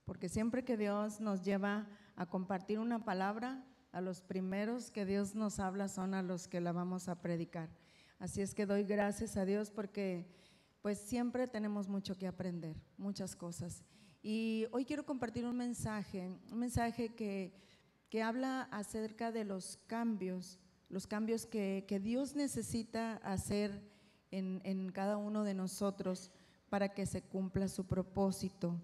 porque siempre que Dios nos lleva a compartir una palabra, a los primeros que Dios nos habla son a los que la vamos a predicar. Así es que doy gracias a Dios porque pues siempre tenemos mucho que aprender, muchas cosas. Y hoy quiero compartir un mensaje que habla acerca de los cambios que Dios necesita hacer en cada uno de nosotros para que se cumpla su propósito,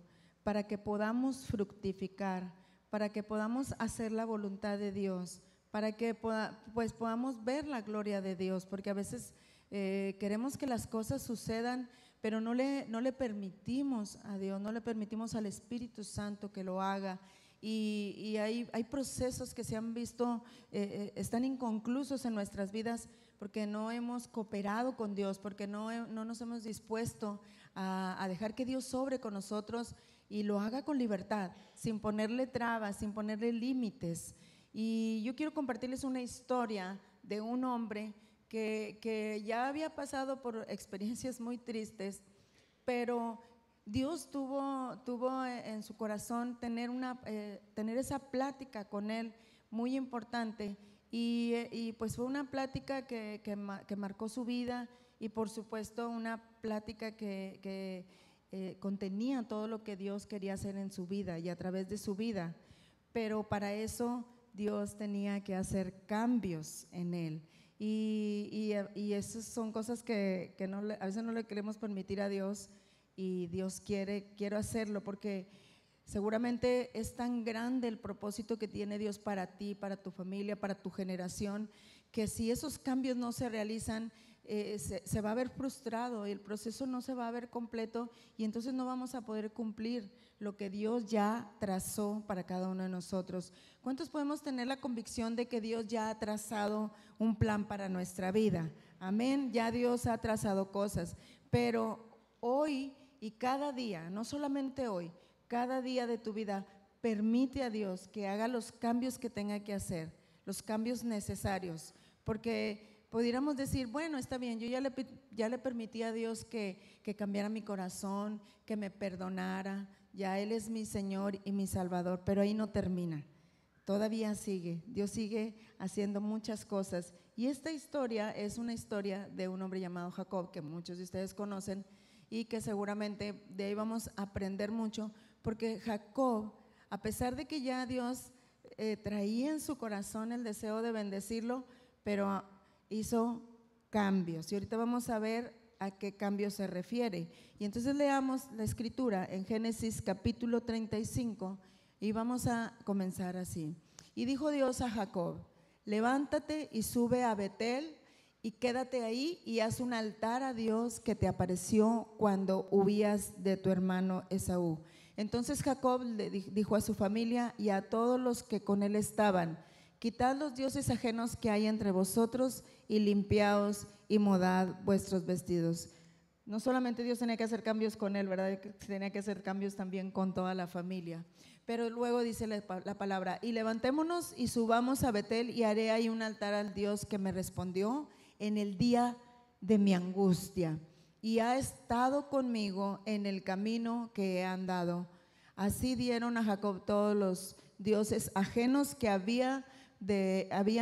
para que podamos fructificar, para que podamos hacer la voluntad de Dios, para que podamos ver la gloria de Dios, porque a veces queremos que las cosas sucedan, pero no le permitimos a Dios, no le permitimos al Espíritu Santo que lo haga. Y hay procesos que se han visto, están inconclusos en nuestras vidas porque no hemos cooperado con Dios, porque no nos hemos dispuesto a dejar que Dios sobre con nosotros y lo haga con libertad, sin ponerle trabas, sin ponerle límites. Y yo quiero compartirles una historia de un hombre que ya había pasado por experiencias muy tristes, pero Dios tuvo en su corazón tener esa plática con él muy importante y pues fue una plática que marcó su vida y por supuesto una plática que contenía todo lo que Dios quería hacer en su vida y a través de su vida, pero para eso Dios tenía que hacer cambios en él. Y esas son cosas que a veces no le queremos permitir a Dios, y Dios quiero hacerlo porque seguramente es tan grande el propósito que tiene Dios para ti, para tu familia, para tu generación, que si esos cambios no se realizan, se va a ver frustrado y el proceso no se va a ver completo y entonces no vamos a poder cumplir lo que Dios ya trazó para cada uno de nosotros. ¿Cuántos podemos tener la convicción de que Dios ya ha trazado un plan para nuestra vida? Amén, ya Dios ha trazado cosas, pero hoy y cada día, no solamente hoy, cada día de tu vida, permite a Dios que haga los cambios que tenga que hacer, los cambios necesarios, porque pudiéramos decir, bueno, está bien, yo ya le permití a Dios que cambiara mi corazón, que me perdonara, ya Él es mi Señor y mi Salvador, pero ahí no termina, todavía sigue, Dios sigue haciendo muchas cosas. Y esta historia es una historia de un hombre llamado Jacob, que muchos de ustedes conocen y que seguramente de ahí vamos a aprender mucho, porque Jacob, a pesar de que ya Dios traía en su corazón el deseo de bendecirlo, pero hizo cambios y ahorita vamos a ver a qué cambio se refiere. Y entonces leamos la escritura en Génesis capítulo 35 y vamos a comenzar así. Y dijo Dios a Jacob: levántate y sube a Betel y quédate ahí y haz un altar a Dios que te apareció cuando huías de tu hermano Esaú. Entonces Jacob le dijo a su familia y a todos los que con él estaban: quitad los dioses ajenos que hay entre vosotros y limpiaos y modad vuestros vestidos. No solamente Dios tenía que hacer cambios con él, ¿verdad? Tenía que hacer cambios también con toda la familia. Pero luego dice la palabra: y levantémonos y subamos a Betel y haré ahí un altar al Dios que me respondió en el día de mi angustia y ha estado conmigo en el camino que he andado. Así dieron a Jacob todos los dioses ajenos que habían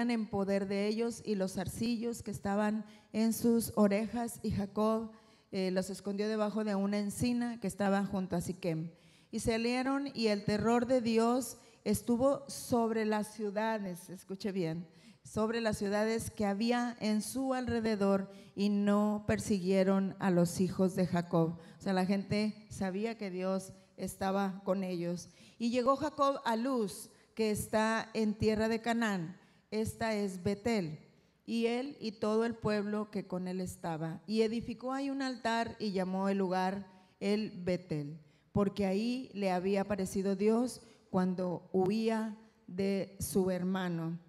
en poder de ellos y los zarcillos que estaban en sus orejas, y Jacob los escondió debajo de una encina que estaba junto a Siquem. Y salieron y el terror de Dios estuvo sobre las ciudades, escuche bien, sobre las ciudades que había en su alrededor, y no persiguieron a los hijos de Jacob. O sea, la gente sabía que Dios estaba con ellos. Y llegó Jacob a Luz, que está en tierra de Canaán, esta es Betel, y él y todo el pueblo que con él estaba, y edificó ahí un altar y llamó el lugar el Betel, porque ahí le había aparecido Dios cuando huía de su hermano.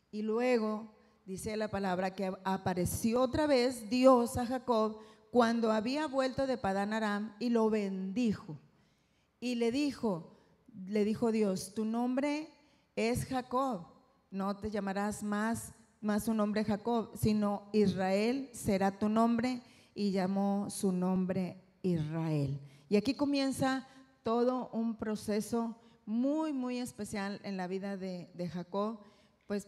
Y luego dice la palabra que apareció otra vez Dios a Jacob cuando había vuelto de Padán Aram y lo bendijo. Y le dijo Dios: tu nombre es Jacob, no te llamarás más su nombre Jacob, sino Israel será tu nombre, y llamó su nombre Israel. Y aquí comienza todo un proceso muy, muy especial en la vida de Jacob, pues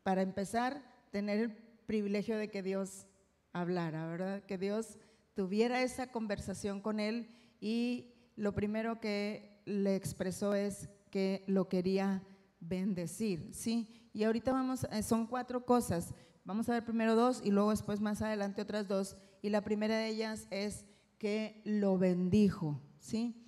para empezar, tener el privilegio de que Dios hablara, ¿verdad? Que Dios tuviera esa conversación con él y lo primero que le expresó es que lo quería bendecir, ¿sí? Y ahorita son 4 cosas, vamos a ver primero 2 y luego después más adelante otras 2, y la primera de ellas es que lo bendijo, ¿sí?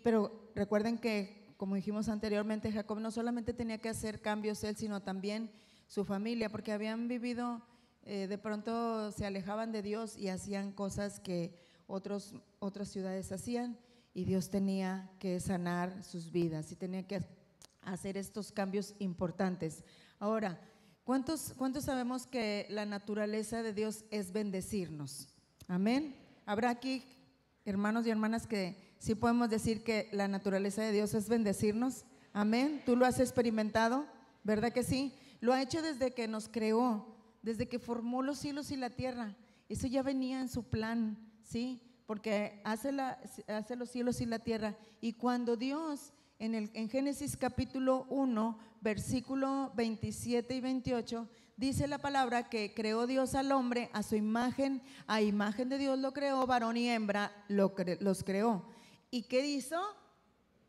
Pero recuerden que, como dijimos anteriormente, Jacob no solamente tenía que hacer cambios él, sino también su familia, porque habían vivido, de pronto se alejaban de Dios y hacían cosas que otras ciudades hacían, y Dios tenía que sanar sus vidas y tenía que hacer estos cambios importantes. Ahora, ¿cuántos sabemos que la naturaleza de Dios es bendecirnos? Amén. Habrá aquí hermanos y hermanas que sí podemos decir que la naturaleza de Dios es bendecirnos. Amén. ¿Tú lo has experimentado? ¿Verdad que sí? Lo ha hecho desde que nos creó, desde que formó los cielos y la tierra. Eso ya venía en su plan, ¿sí? Porque hace los cielos y la tierra. Y cuando Dios, en Génesis capítulo 1, versículo 27 y 28, dice la palabra que creó Dios al hombre a su imagen, a imagen de Dios lo creó, varón y hembra los creó. ¿Y qué hizo?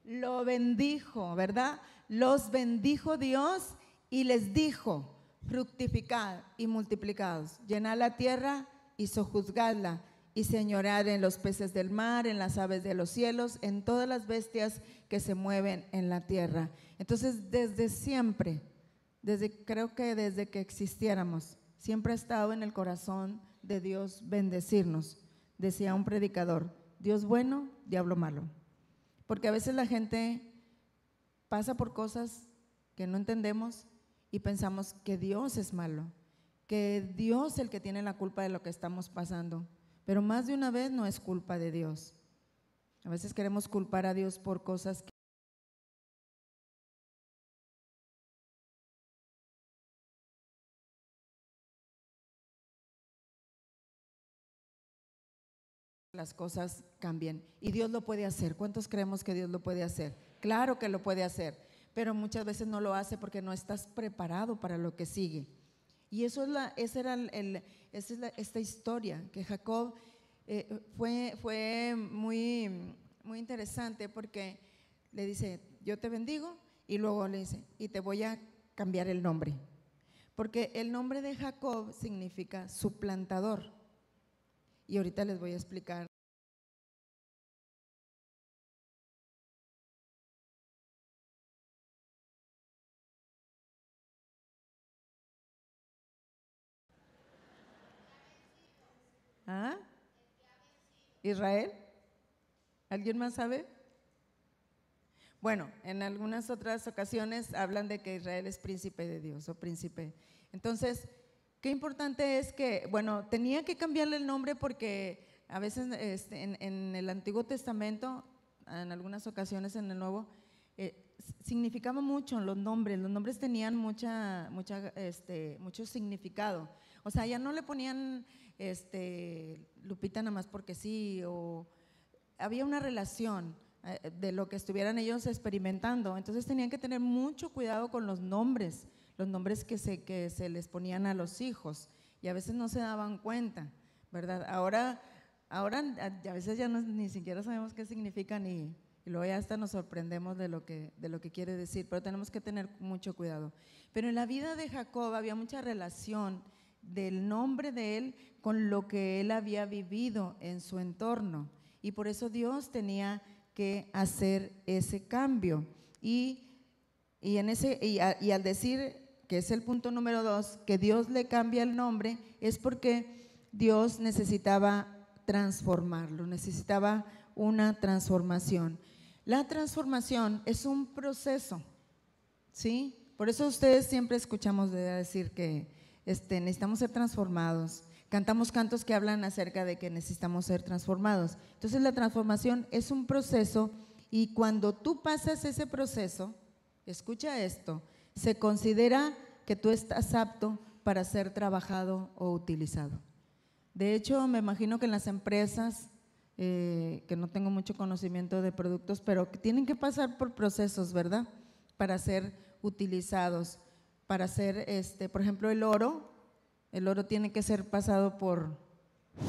Lo bendijo, ¿verdad? Los bendijo Dios y les dijo: fructificad y multiplicaos, llenad la tierra y sojuzgadla, y señoread en los peces del mar, en las aves de los cielos, en todas las bestias que se mueven en la tierra. Entonces, desde siempre, creo que desde que existiéramos, siempre ha estado en el corazón de Dios bendecirnos. Decía un predicador: Dios bueno, diablo malo. Porque a veces la gente pasa por cosas que no entendemos y pensamos que Dios es malo, que Dios es el que tiene la culpa de lo que estamos pasando. Pero más de una vez no es culpa de Dios. A veces queremos culpar a Dios por cosas que las cosas cambien. Y Dios lo puede hacer. ¿Cuántos creemos que Dios lo puede hacer? Claro que lo puede hacer, pero muchas veces no lo hace porque no estás preparado para lo que sigue. Y esa es esta historia que Jacob fue muy, muy interesante, porque le dice: yo te bendigo, y luego le dice: y te voy a cambiar el nombre, porque el nombre de Jacob significa suplantador. Y ahorita les voy a explicar. ¿Ah? ¿Israel? ¿Alguien más sabe? Bueno, en algunas otras ocasiones hablan de que Israel es príncipe de Dios o príncipe. Entonces, qué importante es que, bueno, tenía que cambiarle el nombre porque a veces en el Antiguo Testamento, en algunas ocasiones en el Nuevo, significaba mucho los nombres tenían mucho significado. O sea, ya no le ponían Lupita nada más porque sí, o había una relación de lo que estuvieran ellos experimentando. Entonces tenían que tener mucho cuidado con los nombres que se les ponían a los hijos, y a veces no se daban cuenta, ¿verdad? Ahora a veces ya ni siquiera sabemos qué significan, y luego ya hasta nos sorprendemos de lo que quiere decir, pero tenemos que tener mucho cuidado. Pero en la vida de Jacob había mucha relación del nombre de él con lo que él había vivido en su entorno, y por eso Dios tenía que hacer ese cambio. Y al decir que es el punto número 2, que Dios le cambia el nombre, es porque Dios necesitaba transformarlo, necesitaba una transformación. La transformación es un proceso, ¿sí? Por eso ustedes siempre escuchamos decir que necesitamos ser transformados. Cantamos cantos que hablan acerca de que necesitamos ser transformados. Entonces la transformación es un proceso, y cuando tú pasas ese proceso, escucha esto, se considera que tú estás apto para ser trabajado o utilizado. De hecho, me imagino que en las empresas que no tengo mucho conocimiento de productos, pero que tienen que pasar por procesos, ¿verdad? Para ser utilizados, para hacer, por ejemplo, el oro tiene que ser pasado por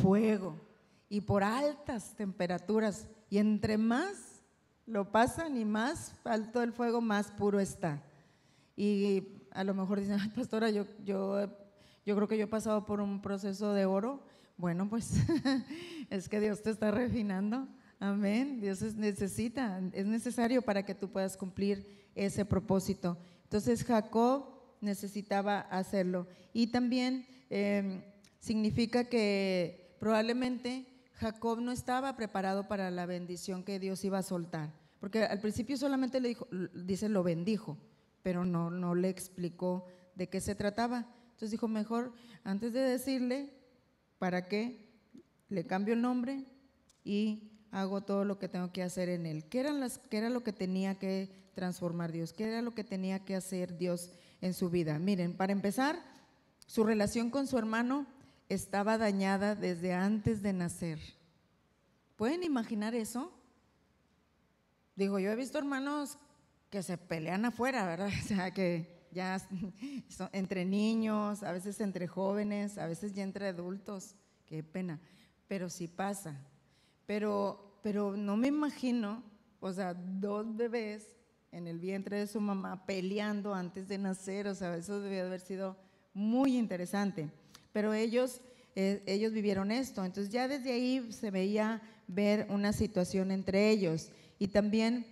fuego y por altas temperaturas, y entre más lo pasan y más alto el fuego, más puro está. Y a lo mejor dicen, ay, pastora, yo creo que yo he pasado por un proceso de oro. Bueno, pues es que Dios te está refinando, amén. Dios es necesario para que tú puedas cumplir ese propósito. Entonces Jacob necesitaba hacerlo, y también significa que probablemente Jacob no estaba preparado para la bendición que Dios iba a soltar, porque al principio solamente le dijo, dice, lo bendijo, pero no le explicó de qué se trataba. Entonces dijo, mejor antes de decirle, ¿para qué? Le cambio el nombre y hago todo lo que tengo que hacer en él. ¿Qué era lo que tenía que transformar Dios? ¿Qué era lo que tenía que hacer Dios en su vida? Miren, para empezar, su relación con su hermano estaba dañada desde antes de nacer. ¿Pueden imaginar eso? Digo, yo he visto hermanos que se pelean afuera, ¿verdad? O sea, que ya son entre niños, a veces entre jóvenes, a veces ya entre adultos. Qué pena, pero sí pasa. Pero no me imagino, o sea, dos bebés en el vientre de su mamá peleando antes de nacer. O sea, eso debió haber sido muy interesante. Pero ellos vivieron esto, entonces ya desde ahí se veía ver una situación entre ellos. Y también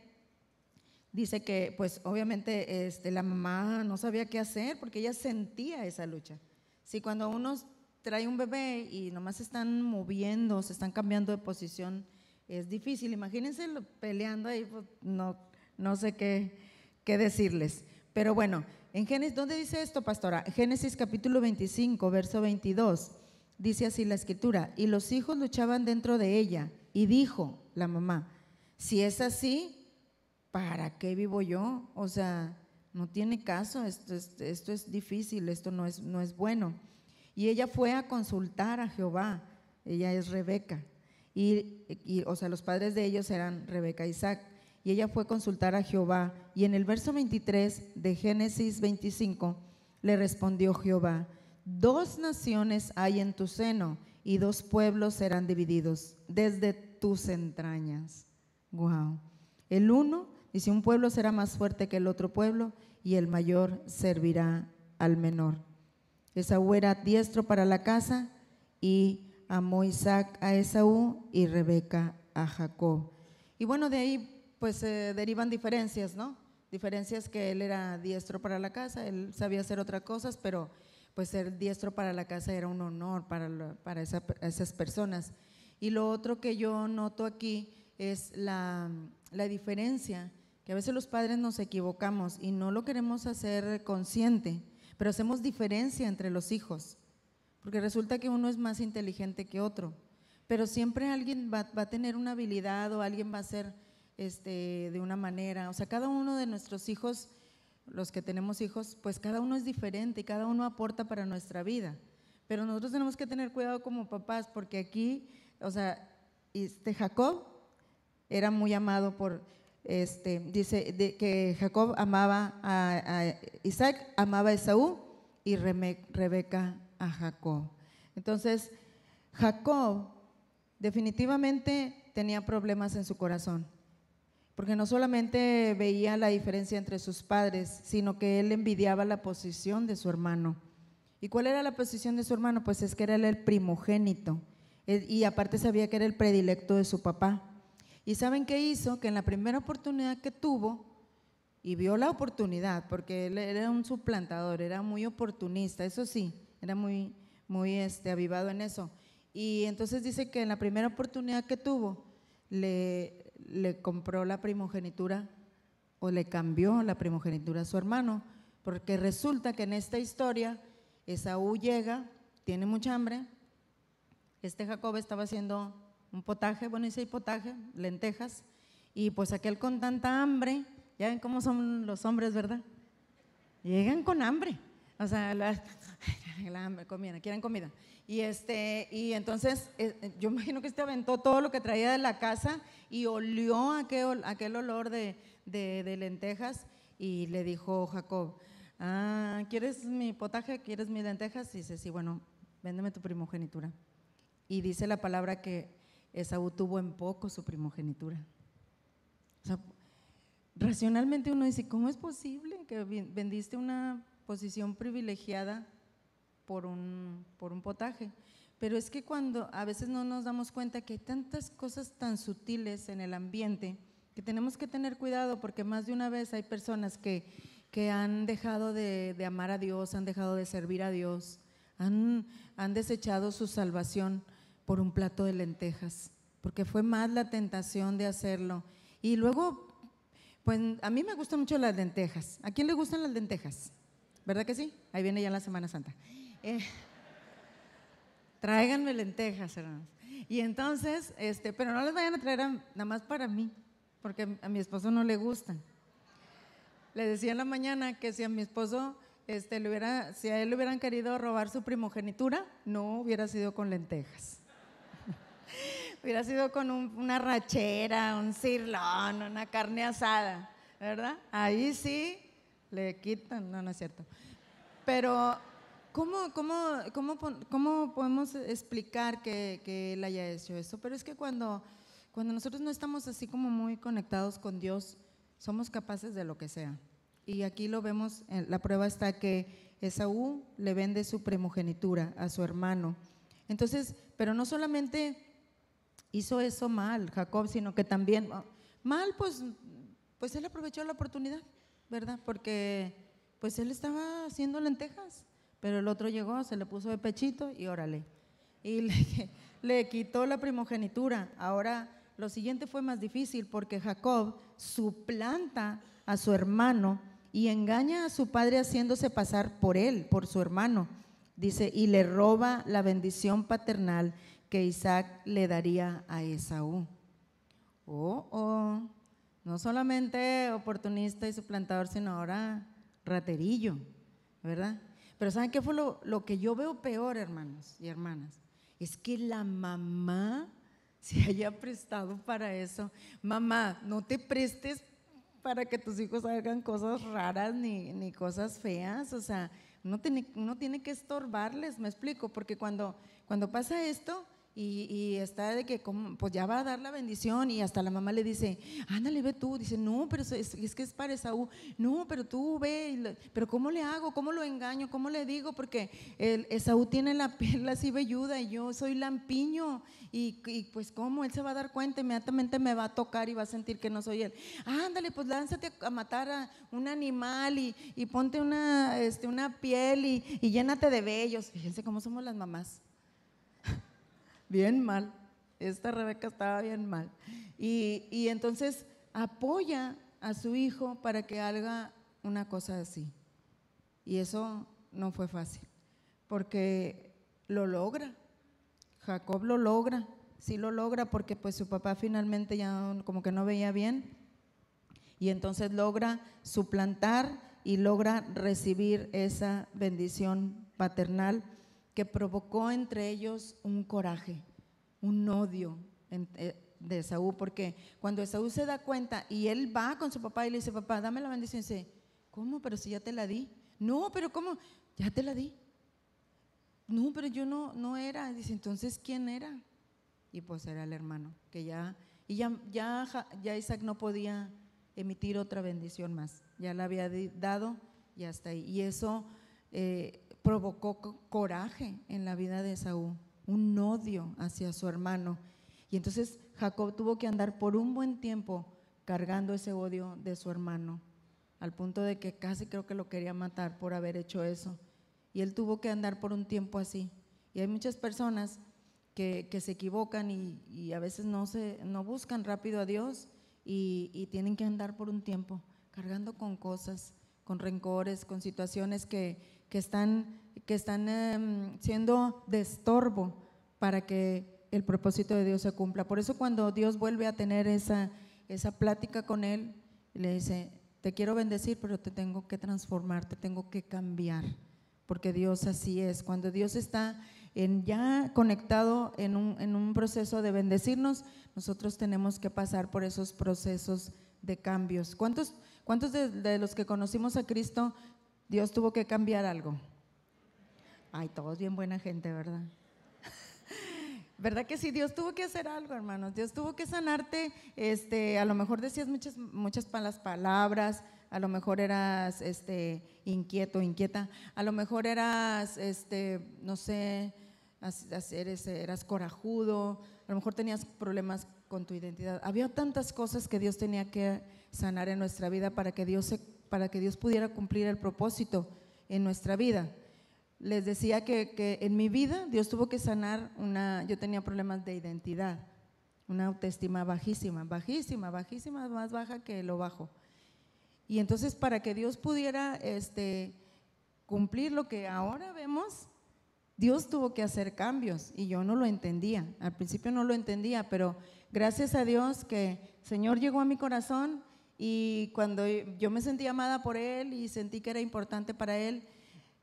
dice que pues obviamente la mamá no sabía qué hacer, porque ella sentía esa lucha. Si cuando uno trae un bebé y nomás se están moviendo, se están cambiando de posición, es difícil. Imagínense peleando ahí, pues no sé qué decirles. Pero bueno, en Génesis, ¿dónde dice esto, pastora? Génesis capítulo 25, verso 22, dice así la escritura: y los hijos luchaban dentro de ella, y dijo la mamá, si es así, ¿para qué vivo yo? O sea, no tiene caso, esto es difícil, esto no es bueno. Y ella fue a consultar a Jehová, ella es Rebeca, o sea, los padres de ellos eran Rebeca e Isaac, y ella fue a consultar a Jehová, y en el verso 23 de Génesis 25 le respondió Jehová: 2 naciones hay en tu seno, y 2 pueblos serán divididos desde tus entrañas. Wow. El uno dice, un pueblo será más fuerte que el otro pueblo, y el mayor servirá al menor. Esaú era diestro para la caza, y amó Isaac a Esaú y Rebeca a Jacob. Y bueno, de ahí pues se derivan diferencias, ¿no? Diferencias, que él era diestro para la caza, él sabía hacer otras cosas, pero pues ser diestro para la caza era un honor para esas personas. Y lo otro que yo noto aquí es la diferencia, que a veces los padres nos equivocamos y no lo queremos hacer consciente, pero hacemos diferencia entre los hijos, porque resulta que uno es más inteligente que otro, pero siempre alguien va a tener una habilidad, o alguien va a ser de una manera. O sea, cada uno de nuestros hijos, los que tenemos hijos, pues cada uno es diferente y cada uno aporta para nuestra vida, pero nosotros tenemos que tener cuidado como papás, porque aquí, o sea, Jacob era muy amado por, dice que Jacob amaba a Isaac, amaba a Esaú, y Rebeca a Jacob. Entonces Jacob definitivamente tenía problemas en su corazón, porque no solamente veía la diferencia entre sus padres, sino que él envidiaba la posición de su hermano. ¿Y cuál era la posición de su hermano? Pues es que era el primogénito, y aparte sabía que era el predilecto de su papá. ¿Y saben qué hizo? Que en la primera oportunidad que tuvo, y vio la oportunidad, porque él era un suplantador, era muy oportunista, eso sí, era muy avivado en eso. Y entonces dice que en la primera oportunidad que tuvo, le compró la primogenitura, o le cambió la primogenitura a su hermano, porque resulta que en esta historia Esaú llega, tiene mucha hambre, Jacob estaba haciendo un potaje, bueno, hice potaje, lentejas, y pues aquel con tanta hambre, ya ven cómo son los hombres, ¿verdad? Llegan con hambre, o sea, quieren comida. Y entonces yo imagino que aventó todo lo que traía de la casa y olió aquel olor de lentejas y le dijo Jacob, ¿quieres mi potaje? ¿Quieres mis lentejas? Y dice, sí, bueno, véndeme tu primogenitura. Y dice la palabra que Esaú tuvo en poco su primogenitura. O sea, racionalmente uno dice, ¿cómo es posible que vendiste una posición privilegiada por un potaje? Pero es que cuando a veces no nos damos cuenta que hay tantas cosas tan sutiles en el ambiente que tenemos que tener cuidado, porque más de una vez hay personas que han dejado de amar a Dios, han dejado de servir a Dios, han desechado su salvación por un plato de lentejas, porque fue más la tentación de hacerlo. Y luego, pues a mí me gustan mucho las lentejas. ¿A quién le gustan las lentejas? ¿Verdad que sí? Ahí viene ya la Semana Santa. Tráiganme lentejas, hermanos. Y entonces, pero no les vayan a traer nada más para mí, porque a mi esposo no le gustan. Le decía en la mañana que si a mi esposo, si a él le hubieran querido robar su primogenitura, no hubiera sido con lentejas. Hubiera sido con una rachera, un cirlón, una carne asada, ¿verdad? Ahí sí le quitan, no es cierto. Pero ¿cómo podemos explicar que él haya hecho eso? Pero es que cuando nosotros no estamos así como muy conectados con Dios, somos capaces de lo que sea. Y aquí lo vemos, la prueba está que Esaú le vende su primogenitura a su hermano. Entonces, pero no solamente hizo eso mal Jacob, sino que también mal, pues él aprovechó la oportunidad, ¿verdad? Porque pues él estaba haciendo lentejas, pero el otro llegó, se le puso de pechito y órale, y le quitó la primogenitura. Ahora lo siguiente fue más difícil, porque Jacob suplanta a su hermano y engaña a su padre haciéndose pasar por él, por su hermano. Dice, y le roba la bendición paternal que Isaac le daría a Esaú. No solamente oportunista y suplantador, sino ahora raterillo, ¿verdad? Pero ¿saben qué fue lo que yo veo peor, hermanos y hermanas? Es que la mamá se haya prestado para eso. Mamá, no te prestes para que tus hijos hagan cosas raras ni cosas feas. O sea, uno tiene que estorbarles, me explico, porque cuando pasa esto y está de que pues ya va a dar la bendición y hasta la mamá le dice, ándale, ve tú, dice, no, pero es que es para Esaú, no, pero tú ve, pero ¿cómo le hago? ¿Cómo lo engaño? ¿Cómo le digo? Porque Esaú tiene la piel así velluda y yo soy lampiño y pues ¿cómo? Él se va a dar cuenta, inmediatamente me va a tocar y va a sentir que no soy él. Ándale, pues lánzate a matar a un animal y ponte una piel y llénate de vellos. Fíjense cómo somos las mamás. Bien mal, esta Rebeca estaba bien mal. Y entonces apoya a su hijo para que haga una cosa así. Y eso no fue fácil, porque lo logra. Jacob lo logra, sí lo logra, porque pues su papá finalmente ya como que no veía bien. Y entonces logra suplantar y logra recibir esa bendición paternal que provocó entre ellos un coraje, un odio de Esaú, porque cuando Esaú se da cuenta y él va con su papá y le dice, papá, dame la bendición, y dice, ¿cómo? Pero si ya te la di. No, pero ¿cómo? Ya te la di. No, pero yo no era. Dice, entonces, ¿quién era? Y pues era el hermano, que ya Isaac no podía emitir otra bendición más, ya la había dado y hasta ahí. Y eso provocó coraje en la vida de Esaú, un odio hacia su hermano. Y entonces Jacob tuvo que andar por un buen tiempo cargando ese odio de su hermano, al punto de que casi creo que lo quería matar por haber hecho eso. Y él tuvo que andar por un tiempo así. Y hay muchas personas que se equivocan y a veces no buscan rápido a Dios y tienen que andar por un tiempo cargando con cosas, con rencores, con situaciones que están siendo de estorbo para que el propósito de Dios se cumpla. Por eso cuando Dios vuelve a tener esa plática con él, le dice, te quiero bendecir, pero te tengo que transformar, te tengo que cambiar, porque Dios así es. Cuando Dios está ya conectado en un proceso de bendecirnos, nosotros tenemos que pasar por esos procesos de cambios. ¿Cuántos de los que conocimos a Cristo, Dios tuvo que cambiar algo? Ay, todos bien buena gente, ¿verdad? ¿Verdad que sí? Dios tuvo que hacer algo, hermanos. Dios tuvo que sanarte. A lo mejor decías muchas malas palabras, a lo mejor eras inquieto, inquieta, a lo mejor eras, no sé, eras corajudo, a lo mejor tenías problemas con tu identidad. Había tantas cosas que Dios tenía que sanar en nuestra vida para que Dios pudiera cumplir el propósito en nuestra vida. Les decía que en mi vida Dios tuvo que sanar yo tenía problemas de identidad, una autoestima bajísima, más baja que lo bajo. Y entonces para que Dios pudiera cumplir lo que ahora vemos, Dios tuvo que hacer cambios y yo no lo entendía, al principio no lo entendía, pero gracias a Dios que el Señor llegó a mi corazón y cuando yo me sentí amada por Él y sentí que era importante para Él,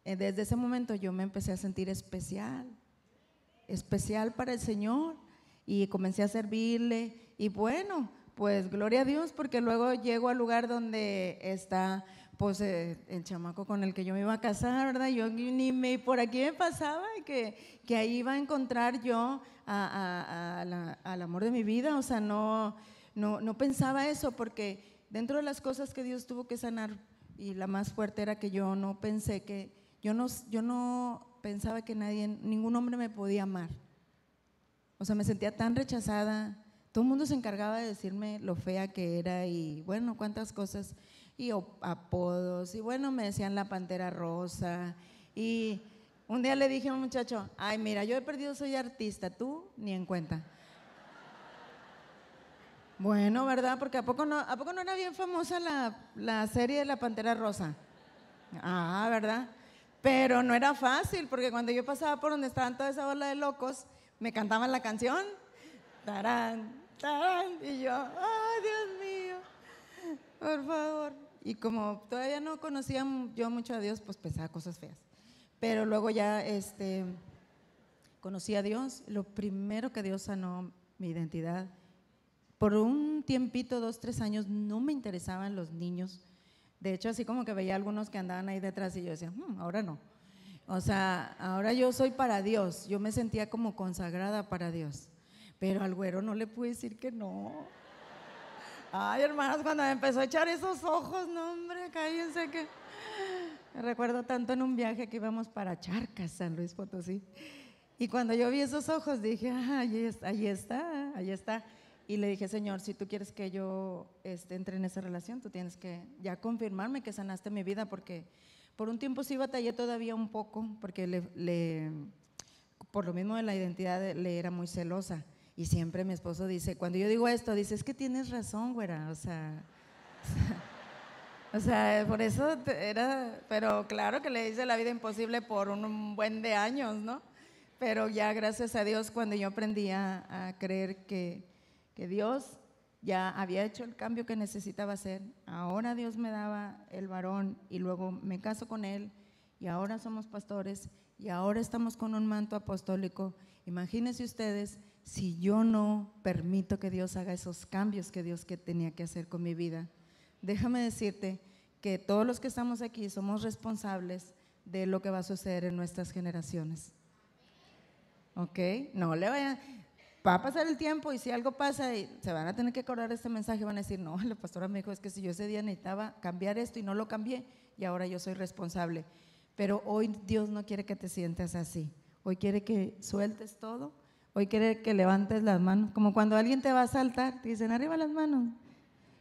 desde ese momento yo me empecé a sentir especial para el Señor y comencé a servirle y bueno, pues gloria a Dios porque luego llego al lugar donde está pues el chamaco con el que yo me iba a casar, ¿verdad? Yo ni por aquí me pasaba que ahí iba a encontrar yo al amor de mi vida, o sea, no pensaba eso porque dentro de las cosas que Dios tuvo que sanar y la más fuerte era que yo no pensaba que ningún hombre me podía amar. O sea, me sentía tan rechazada. Todo el mundo se encargaba de decirme lo fea que era y bueno, cuántas cosas y apodos y bueno, me decían la pantera rosa y un día le dije a un muchacho, ay mira, yo he perdido, soy artista, tú ni en cuenta. Bueno, ¿verdad? Porque ¿a poco no era bien famosa la serie de la pantera rosa? Ah, ¿verdad? Pero no era fácil, porque cuando yo pasaba por donde estaban toda esa bola de locos, me cantaban la canción, tarán, tarán, y yo, ay, Dios mío, por favor. Y como todavía no conocía yo mucho a Dios, pues pensaba cosas feas. Pero luego ya conocí a Dios, lo primero que Dios sanó mi identidad. Por un tiempito, 2, 3 años, no me interesaban los niños. De hecho, así como que veía algunos que andaban ahí detrás y yo decía, ahora no. O sea, ahora yo soy para Dios. Yo me sentía como consagrada para Dios. Pero al güero no le pude decir que no. Ay, hermanos, cuando me empezó a echar esos ojos, no, hombre, cállense que… Me recuerdo tanto en un viaje que íbamos para Charcas, San Luis Potosí. Y cuando yo vi esos ojos dije, ahí está. Y le dije, Señor, si tú quieres que yo entre en esa relación, tú tienes que ya confirmarme que sanaste mi vida, porque por un tiempo sí batallé todavía un poco, porque por lo mismo de la identidad le era muy celosa. Y siempre mi esposo dice, cuando yo digo esto, dice, es que tienes razón, güera, o sea, por eso pero claro que le hice la vida imposible por un buen de años, ¿no? Pero ya gracias a Dios, cuando yo aprendí a creer que Dios ya había hecho el cambio que necesitaba hacer, ahora Dios me daba el varón y luego me caso con él y ahora somos pastores y ahora estamos con un manto apostólico. Imagínense ustedes si yo no permito que Dios haga esos cambios que tenía que hacer con mi vida. Déjame decirte que todos los que estamos aquí somos responsables de lo que va a suceder en nuestras generaciones. ¿Ok? No le vayan… Va a pasar el tiempo y si algo pasa y se van a tener que acordar de este mensaje, van a decir, no, la pastora me dijo, es que si yo ese día necesitaba cambiar esto y no lo cambié y ahora yo soy responsable. Pero hoy Dios no quiere que te sientas así, hoy quiere que sueltes todo, hoy quiere que levantes las manos, como cuando alguien te va a asaltar, te dicen arriba las manos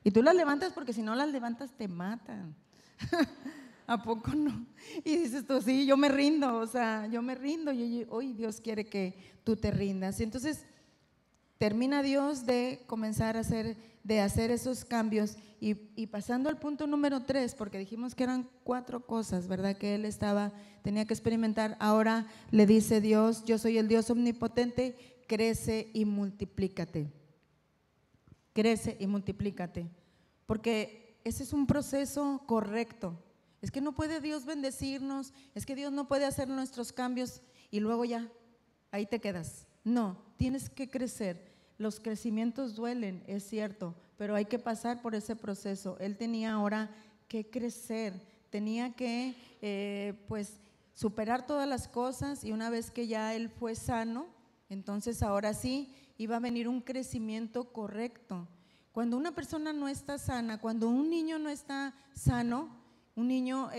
y tú las levantas porque si no las levantas te matan. ¿A poco no? Y dices tú, sí, yo me rindo, o sea, yo me rindo y hoy Dios quiere que tú te rindas. Y entonces termina Dios de comenzar a hacer esos cambios y pasando al punto número 3, porque dijimos que eran 4 cosas, ¿verdad? Que él tenía que experimentar. Ahora le dice Dios, yo soy el Dios omnipotente, crece y multiplícate. Crece y multiplícate, porque ese es un proceso correcto, es que no puede Dios bendecirnos, es que Dios no puede hacer nuestros cambios y luego ya, ahí te quedas. No, tienes que crecer. Los crecimientos duelen, es cierto, pero hay que pasar por ese proceso. Él tenía ahora que crecer, tenía que pues superar todas las cosas, y una vez que ya él fue sano, entonces ahora sí iba a venir un crecimiento correcto. Cuando una persona no está sana, cuando un niño no está sano, un niño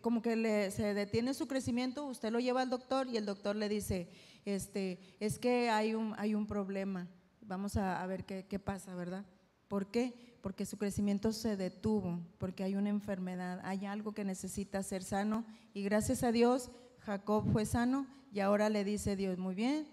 como que se detiene su crecimiento, usted lo lleva al doctor y el doctor le dice, es que hay un problema, vamos a ver qué pasa, ¿verdad? ¿Por qué? Porque su crecimiento se detuvo, porque hay una enfermedad, hay algo que necesita ser sano, y gracias a Dios Jacob fue sano, y ahora le dice Dios, muy bien,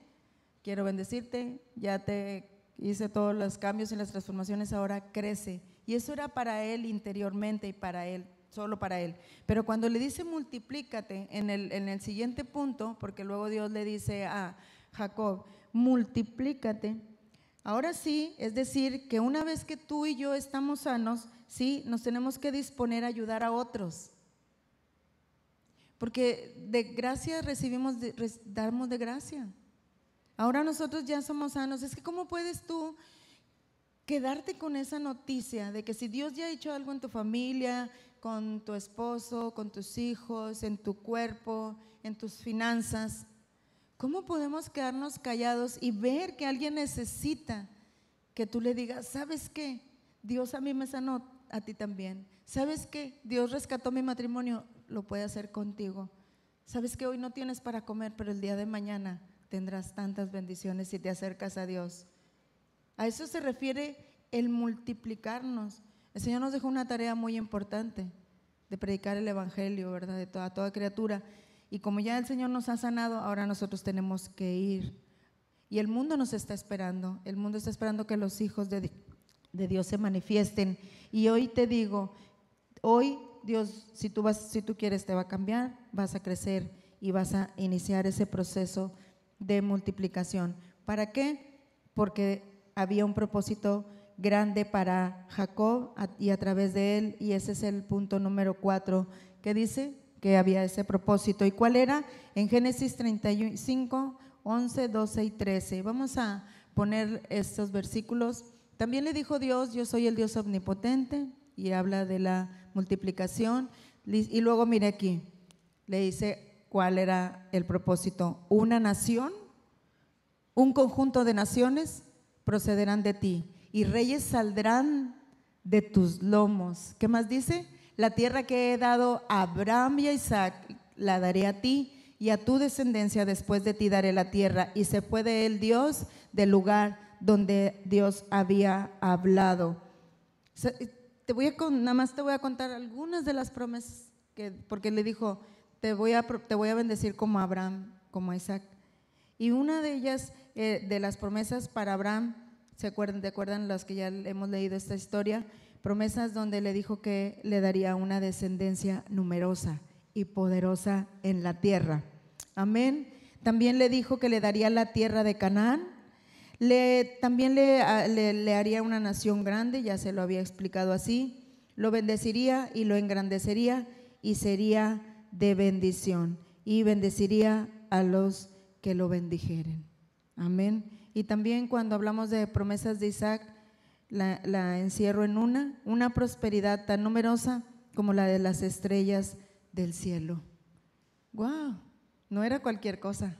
quiero bendecirte, ya te hice todos los cambios y las transformaciones, ahora crece. Y eso era para él interiormente y para él, solo para él. Pero cuando le dice multiplícate en el siguiente punto, porque luego Dios le dice a Jacob, multiplícate. Ahora sí, es decir, que una vez que tú y yo estamos sanos, sí, nos tenemos que disponer a ayudar a otros. Porque de gracia recibimos, damos de gracia. Ahora nosotros ya somos sanos. Es que ¿cómo puedes tú quedarte con esa noticia de que si Dios ya ha hecho algo en tu familia, con tu esposo, con tus hijos, en tu cuerpo, en tus finanzas? ¿Cómo podemos quedarnos callados y ver que alguien necesita que tú le digas, ¿sabes qué? Dios a mí me sanó, a ti también. ¿Sabes qué? Dios rescató mi matrimonio, lo puede hacer contigo. ¿Sabes que hoy no tienes para comer, pero el día de mañana tendrás tantas bendiciones si te acercas a Dios? A eso se refiere el multiplicarnos. El Señor nos dejó una tarea muy importante de predicar el evangelio, ¿verdad? De toda criatura. Y como ya el Señor nos ha sanado, ahora nosotros tenemos que ir. Y el mundo nos está esperando. El mundo está esperando que los hijos de Dios se manifiesten. Y hoy te digo, hoy Dios, si tú quieres, te va a cambiar, vas a crecer y vas a iniciar ese proceso de multiplicación. ¿Para qué? Porque había un propósito grande para Jacob y a través de él, y ese es el punto número 4 que dice que había ese propósito. ¿Y cuál era? En Génesis 35, 11, 12 y 13. Vamos a poner estos versículos. También le dijo Dios, yo soy el Dios omnipotente, y habla de la multiplicación. Y luego mire aquí, le dice cuál era el propósito. Una nación, un conjunto de naciones procederán de ti, y reyes saldrán de tus lomos. ¿Qué más dice? La tierra que he dado a Abraham y a Isaac la daré a ti y a tu descendencia después de ti daré la tierra. Y se fue de él Dios del lugar donde Dios había hablado. Nada más te voy a contar algunas de las promesas, porque le dijo, te voy a bendecir como a Abraham, como a Isaac. Y una de ellas, de las promesas para Abraham, ¿te acuerdan las que ya hemos leído esta historia? Promesas donde le dijo que le daría una descendencia numerosa y poderosa en la tierra. Amén. También le dijo que le daría la tierra de Canaán. También le haría una nación grande, ya se lo había explicado así. Lo bendeciría y lo engrandecería y sería de bendición, y bendeciría a los que lo bendijeren. Amén. Y también cuando hablamos de promesas de Isaac, la encierro en una prosperidad tan numerosa como la de las estrellas del cielo. ¡Wow! No era cualquier cosa,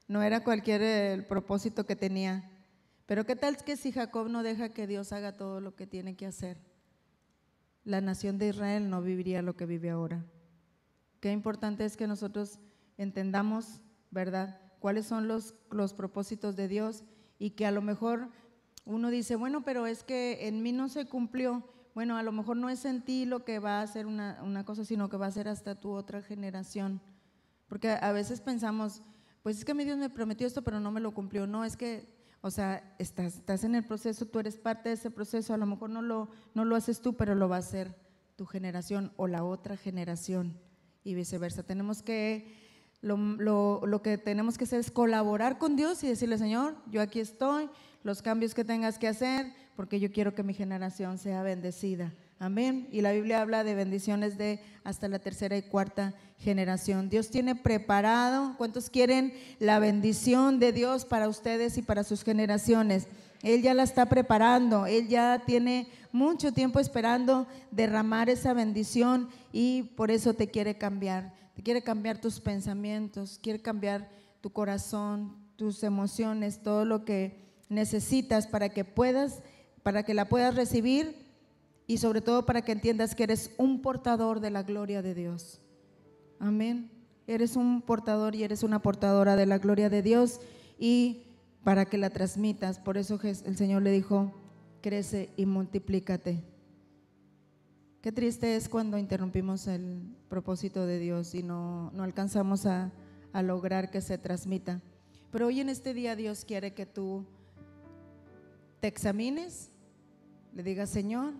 no era cualquier el propósito que tenía. Pero ¿qué tal que si Jacob no deja que Dios haga todo lo que tiene que hacer? La nación de Israel no viviría lo que vive ahora. Qué importante es que nosotros entendamos, ¿verdad?, cuáles son los propósitos de Dios, y que a lo mejor uno dice, bueno, pero es que en mí no se cumplió. Bueno, a lo mejor no es en ti lo que va a hacer una cosa, sino que va a ser hasta tu otra generación. Porque a veces pensamos, pues es que mi Dios me prometió esto, pero no me lo cumplió. No, es que, o sea, estás en el proceso, tú eres parte de ese proceso. A lo mejor no lo haces tú, pero lo va a hacer tu generación o la otra generación, y viceversa. Tenemos que… Lo que tenemos que hacer es colaborar con Dios y decirle, Señor, yo aquí estoy, los cambios que tengas que hacer, porque yo quiero que mi generación sea bendecida. Amén. Y la Biblia habla de bendiciones de hasta la tercera y cuarta generación. Dios tiene preparado. ¿Cuántos quieren la bendición de Dios para ustedes y para sus generaciones? Él ya la está preparando. Él ya tiene mucho tiempo esperando derramar esa bendición y por eso te quiere cambiar. Te quiere cambiar tus pensamientos, quiere cambiar tu corazón, tus emociones, todo lo que necesitas para que la puedas recibir. Y sobre todo para que entiendas que eres un portador de la gloria de Dios. Amén. Eres un portador y eres una portadora de la gloria de Dios y para que la transmitas. Por eso el Señor le dijo, crece y multiplícate. Qué triste es cuando interrumpimos el propósito de Dios y no alcanzamos a lograr que se transmita. Pero hoy en este día Dios quiere que tú te examines, le digas, Señor,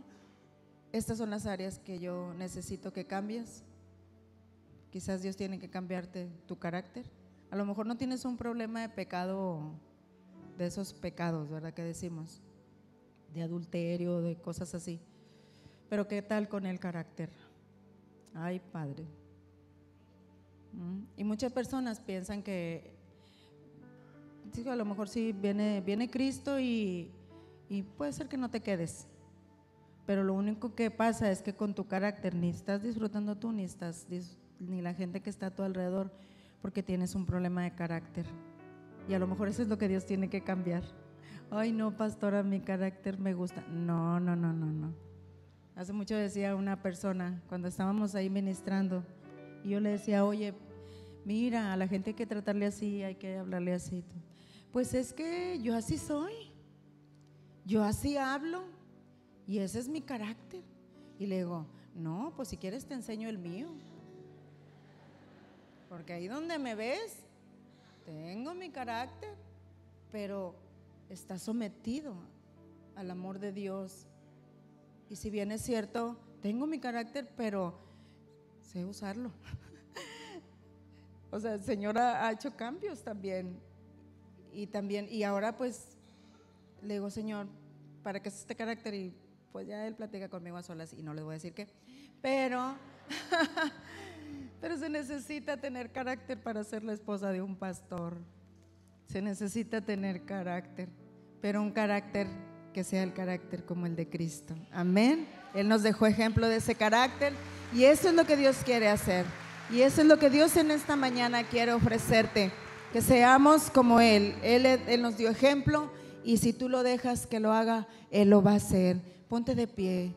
estas son las áreas que yo necesito que cambies. Quizás Dios tiene que cambiarte tu carácter. A lo mejor no tienes un problema de pecado, de esos pecados, ¿verdad? Que decimos, de adulterio, de cosas así. Pero ¿qué tal con el carácter? Ay, Padre. Y muchas personas piensan que a lo mejor sí viene Cristo y puede ser que no te quedes. Pero lo único que pasa es que con tu carácter ni estás disfrutando tú, ni la gente que está a tu alrededor, porque tienes un problema de carácter. Y a lo mejor eso es lo que Dios tiene que cambiar. Ay, no, pastora, mi carácter me gusta. No. Hace mucho decía una persona, cuando estábamos ahí ministrando, y yo le decía, oye, mira, a la gente hay que tratarle así, hay que hablarle así. Pues es que yo así soy, yo así hablo. Y ese es mi carácter. Y le digo, no, pues si quieres te enseño el mío. Porque ahí donde me ves, tengo mi carácter, pero está sometido al amor de Dios. Y si bien es cierto, tengo mi carácter, pero sé usarlo. O sea, el Señor ha hecho cambios también. Y ahora pues le digo, Señor, ¿para qué es este carácter? Y pues ya Él platica conmigo a solas y no les voy a decir qué, pero se necesita tener carácter para ser la esposa de un pastor. Se necesita tener carácter, pero un carácter que sea el carácter como el de Cristo. Amén. Él nos dejó ejemplo de ese carácter y eso es lo que Dios quiere hacer. Y eso es lo que Dios en esta mañana quiere ofrecerte, que seamos como Él. Él nos dio ejemplo y si tú lo dejas que lo haga, Él lo va a hacer. Ponte de pie.